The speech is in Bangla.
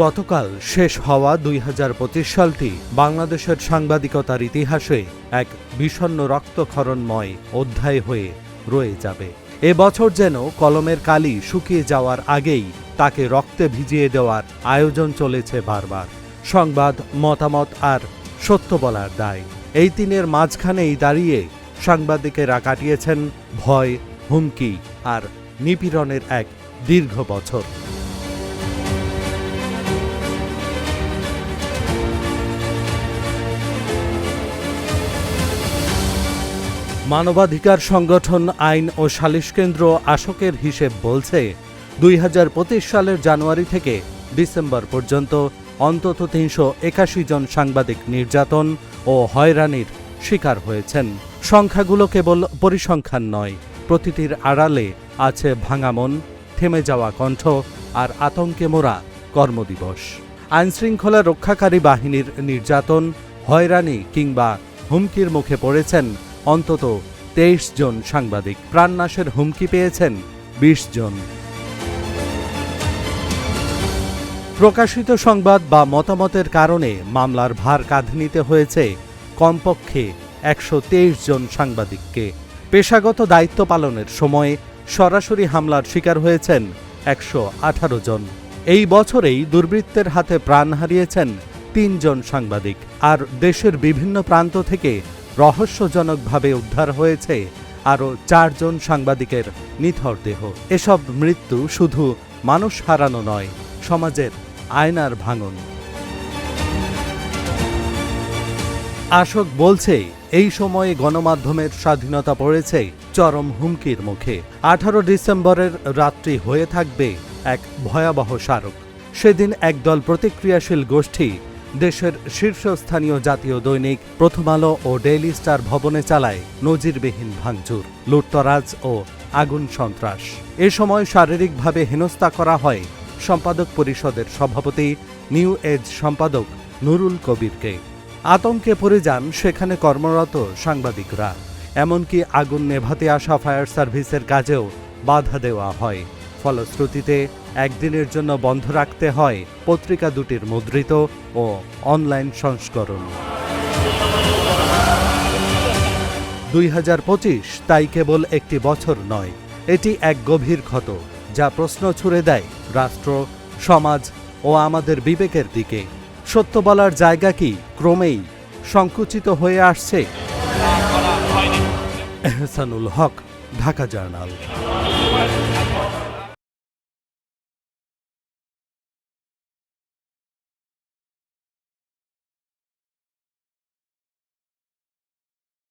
গতকাল শেষ হওয়া ২০২৫ সালটি বাংলাদেশের সাংবাদিকতার ইতিহাসে এক বিষণ্ণ রক্তক্ষরণময় অধ্যায় হয়ে রয়ে যাবে। এ বছর যেন কলমের কালি শুকিয়ে যাওয়ার আগেই তাকে রক্তে ভিজিয়ে দেওয়ার আয়োজন চলেছে বারবার। সংবাদ, মতামত আর সত্য বলার দায়, এই তিনের মাঝখানেই দাঁড়িয়ে সাংবাদিকেরা কাটিয়েছেন ভয়, হুমকি আর নিপীড়নের এক দীর্ঘ বছর। মানবাধিকার সংগঠন আইন ও সালিশ কেন্দ্র আশোকের হিসেব বলছে ২০২৫ সালের জানুয়ারি থেকে ডিসেম্বর পর্যন্ত অন্তত ৩৮১ জন সাংবাদিক নির্যাতন ও হয়রানির শিকার হয়েছেন। সংখ্যাগুলো কেবল পরিসংখ্যান নয়, প্রতিটির আড়ালে আছে ভাঙা মন, থেমে যাওয়া কণ্ঠ আর আতঙ্কে মোড়া কর্মদিবস। আইনশৃঙ্খলা রক্ষাকারী বাহিনীর নির্যাতন, হয়রানি কিংবা হুমকির মুখে পড়েছেন অন্তত ২৩ জন সাংবাদিক। প্রাণনাশের হুমকি পেয়েছেন ২০ জন। প্রকাশিত সংবাদ বা মতামতের কারণে মামলার ভার কাঁধে নিতে হয়েছে কমপক্ষে ১২৩ জন সাংবাদিককে। পেশাগত দায়িত্ব পালনের সময় সরাসরি হামলার শিকার হয়েছেন ১১৮ জন। এই বছরেই দুর্বৃত্তের হাতে প্রাণ হারিয়েছেন ৩ জন সাংবাদিক, আর দেশের বিভিন্ন প্রান্ত থেকে রহস্যজনকভাবে উদ্ধার হয়েছে আরও ৪ জন সাংবাদিকের নিথর দেহ। এসব মৃত্যু শুধু মানুষ হারানো নয়, সমাজের আয়নার ভাঙন। আশোক বলছে, এই সময়ে গণমাধ্যমের স্বাধীনতা পড়েছে চরম হুমকির মুখে। ১৮ ডিসেম্বরের রাত্রি হয়ে থাকবে এক ভয়াবহ স্মারক। সেদিন একদল প্রতিক্রিয়াশীল গোষ্ঠী দেশের শীর্ষস্থানীয় জাতীয় দৈনিক প্রথম আলো ও ডেইলি স্টার ভবনে চালায় নজিরবিহীন ভাঙচুর, লুটতরাজ ও আগুন সন্ত্রাস। এ সময় শারীরিকভাবে হেনস্থা করা হয় সম্পাদক পরিষদের সভাপতি, নিউ এজ সম্পাদক নুরুল কবিরকে। আতঙ্কে পড়ে যান সেখানে কর্মরত সাংবাদিকরা। এমনকি আগুন নেভাতে আসা ফায়ার সার্ভিসের কাজেও বাধা দেওয়া হয়। ফলশ্রুতিতে একদিনের জন্য বন্ধ রাখতে হয় পত্রিকা দুটির মুদ্রিত ও অনলাইন সংস্করণ। ২০২৫ তাই কেবল একটি বছর নয়, এটি এক গভীর ক্ষত যা প্রশ্ন ছুড়ে দেয় রাষ্ট্র, সমাজ ও আমাদের বিবেকের দিকে। সত্য বলার জায়গা কি ক্রমেই সংকুচিত হয়ে আসছে? এহসানুল হক, ঢাকা জার্নাল।